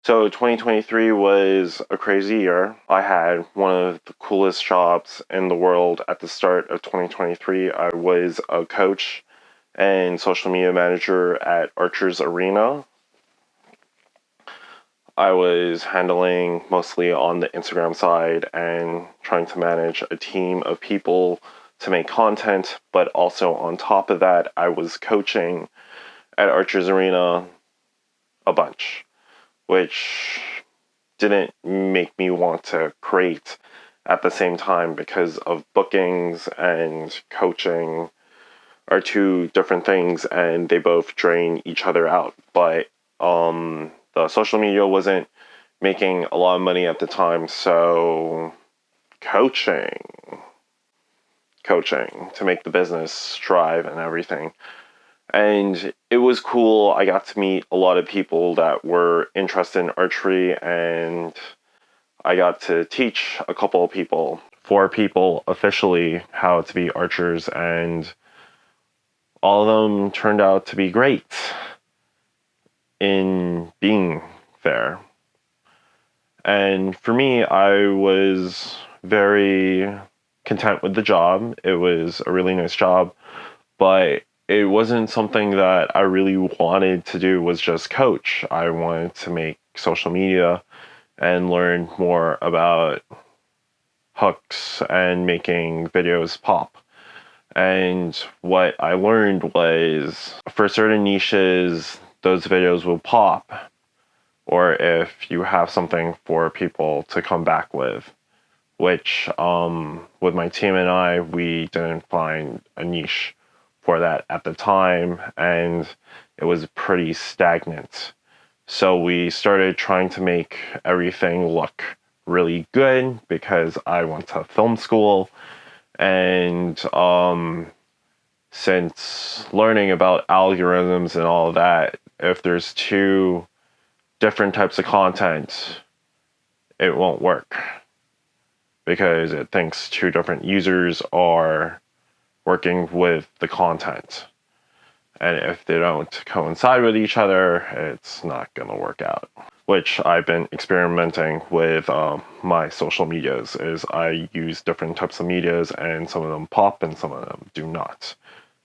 So 2023 was a crazy year. I had one of the coolest jobs in the world at the start of 2023. I was a coach and social media manager at Archer's Arena. I was handling mostly on the Instagram side and trying to manage a team of people to make content, but also on top of that, I was coaching at Archer's Arena a bunch, which didn't make me want to create at the same time because of bookings and coaching are two different things and they both drain each other out. But the social media wasn't making a lot of money at the time, so coaching to make the business thrive and everything. And it was cool. I got to meet a lot of people that were interested in archery, and I got to teach a couple of people, 4 people officially, how to be archers, and all of them turned out to be great in being there. And for me, I was very content with the job. It was a really nice job, but it wasn't something that I really wanted to do, was just coach. I wanted to make social media and learn more about hooks and making videos pop. And what I learned was for certain niches, those videos will pop, or if you have something for people to come back with, which with my team and I, we didn't find a niche for that at the time, and it was pretty stagnant. So we started trying to make everything look really good because I went to film school, and since learning about algorithms and all of that, if there's 2 different types of content, it won't work because it thinks 2 different users are working with the content. And if they don't coincide with each other, it's not going to work out. Which I've been experimenting with my social medias, is I use different types of medias, and some of them pop and some of them do not,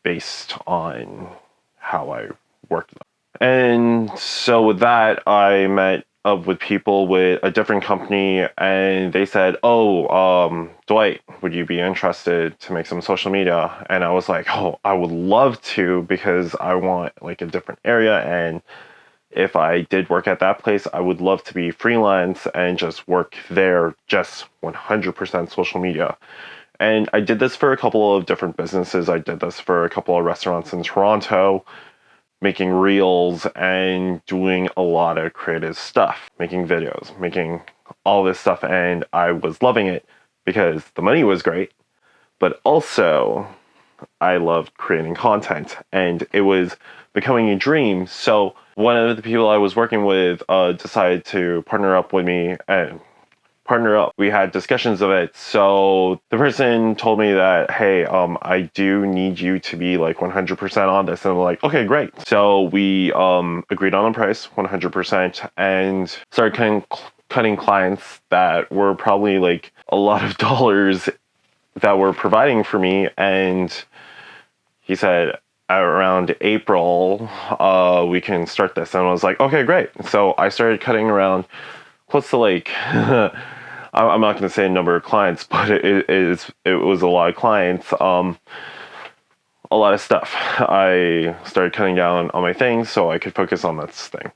based on how I work them. And so with that, I met up with people with a different company, and they said, Dwight, would you be interested to make some social media? And I was like, oh, I would love to, because I want like a different area, and if I did work at that place, I would love to be freelance and just work there, just 100% social media. And I did this for a couple of different businesses. I did this for a couple of restaurants in Toronto, making reels and doing a lot of creative stuff, making videos, making all this stuff. And I was loving it because the money was great, but also I loved creating content and it was becoming a dream. So one of the people I was working with decided to partner up with me and partner up. We had discussions of it. So the person told me that, hey, I do need you to be like 100% on this. And I'm like, okay, great. So we agreed on a price, 100%, and started cutting clients that were probably like a lot of dollars that were providing for me. And he said, around April, we can start this. And I was like, okay, great. So I started cutting around close to like, I'm not going to say a number of clients, but it was a lot of clients, a lot of stuff. I started cutting down on my things so I could focus on this thing.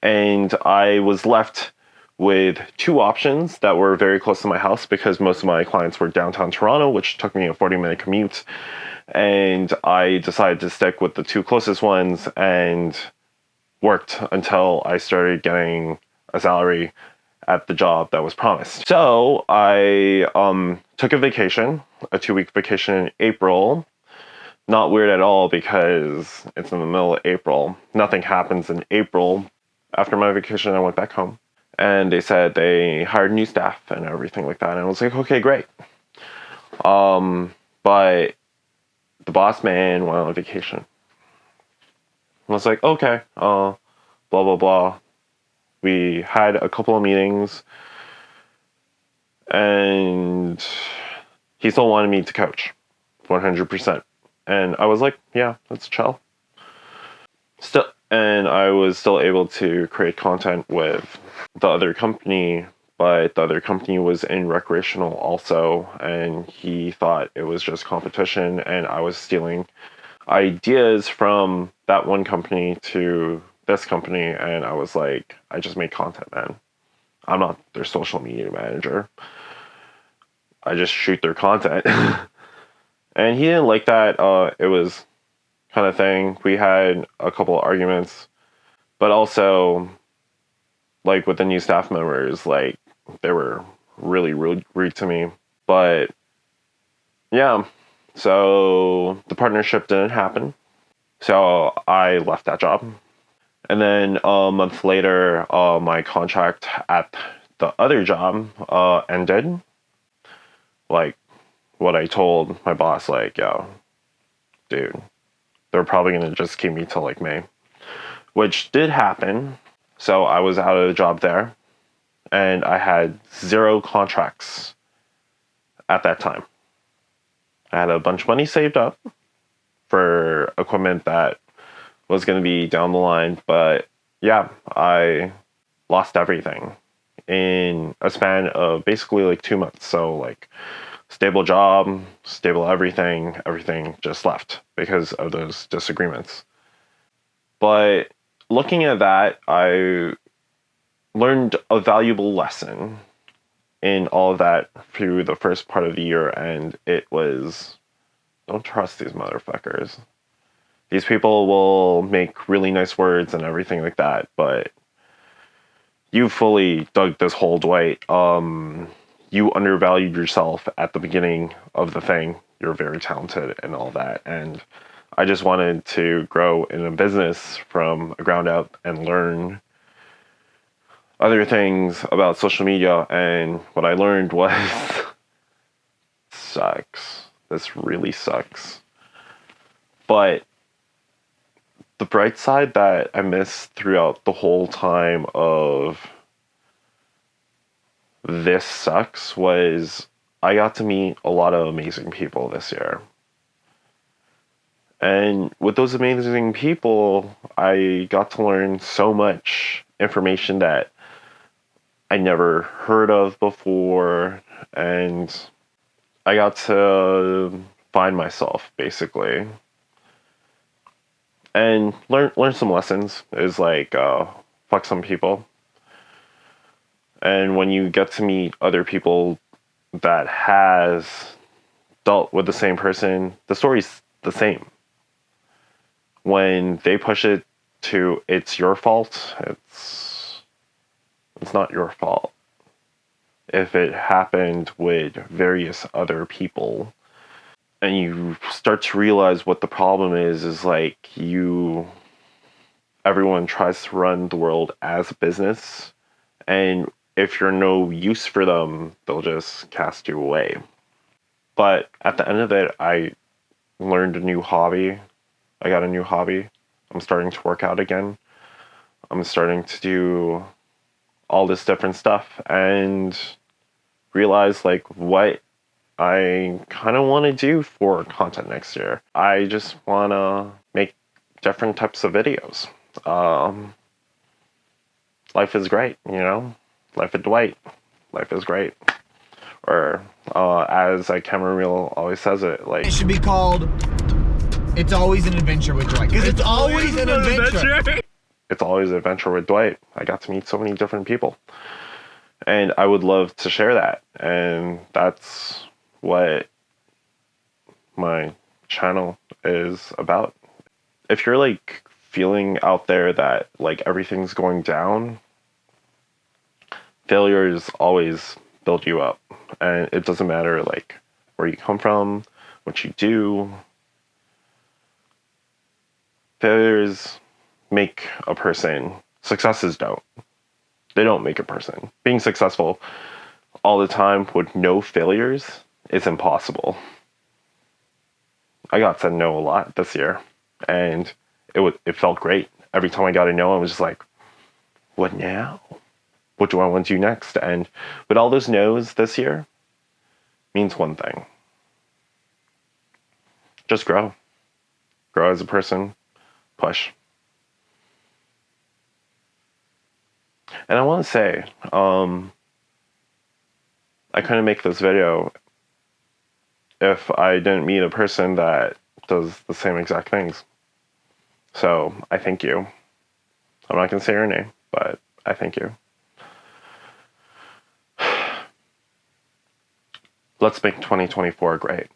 And I was left with 2 options that were very close to my house because most of my clients were downtown Toronto, which took me a 40-minute commute. And I decided to stick with the 2 closest ones and worked until I started getting a salary at the job that was promised. So I took a vacation, a 2-week vacation in April. Not weird at all because it's in the middle of April. Nothing happens in April. After my vacation, I went back home. And they said they hired new staff and everything like that. And I was like, okay, great. But the boss man went on vacation. I was like, okay, blah, blah, blah. We had a couple of meetings, and he still wanted me to coach 100%. And I was like, yeah, that's chill. And I was still able to create content with the other company, but the other company was in recreational also, and he thought it was just competition, and I was stealing ideas from that one company to this company, and I was like, I just make content, man. I'm not their social media manager. I just shoot their content. And he didn't like that. It was kind of thing. We had a couple of arguments, but also, like, with the new staff members, like, they were really, really rude to me. But yeah, so the partnership didn't happen. So I left that job. And then a month later, my contract at the other job ended. Like, what I told my boss, like, yo, dude, they're probably going to just keep me till like May, which did happen. So I was out of the job there, and I had 0 contracts at that time. I had a bunch of money saved up for equipment that was going to be down the line, but yeah, I lost everything in a span of basically like 2 months. So like, stable job, stable everything just left because of those disagreements. But looking at that, I learned a valuable lesson in all of that through the first part of the year, and it was, don't trust these motherfuckers. These people will make really nice words and everything like that, but you fully dug this hole, Dwight. You undervalued yourself at the beginning of the thing. You're very talented and all that, and I just wanted to grow in a business from the ground up and learn other things about social media, and what I learned was sucks. This really sucks. But the bright side that I missed throughout the whole time of this sucks was I got to meet a lot of amazing people this year. And with those amazing people, I got to learn so much information that I never heard of before, and I got to find myself basically, and learn some lessons. Is like fuck some people, and when you get to meet other people that has dealt with the same person, the story's the same. When they push it to it's your fault, it's not your fault. If it happened with various other people, and you start to realize what the problem is like everyone tries to run the world as a business, and if you're no use for them, they'll just cast you away. But at the end of it, I learned a new hobby. I got a new hobby. I'm starting to work out again. I'm starting to do all this different stuff and realize like what I kind of want to do for content next year. I just want to make different types of videos. Life is great, you know? Life of Dwight. Life is great. Or as Camera Reel always says it, like... It should be called It's Always an Adventure with Dwight. Because it's always an adventure. It's always an adventure with Dwight. I got to meet so many different people. And I would love to share that. And that's what my channel is about. If you're like feeling out there that like everything's going down, failures always build you up. And it doesn't matter like where you come from, what you do. Failures make a person. Successes don't. They don't make a person. Being successful all the time with no failures is impossible. I got to know a lot this year, and it felt great. Every time I got to know, I was just like, what now? What do I want to do next? And with all those no's this year, means one thing. Just grow. Grow as a person. Push. And I want to say, I couldn't make this video if I didn't meet a person that does the same exact things. So I thank you. I'm not going to say her name, but I thank you. Let's make 2024 great.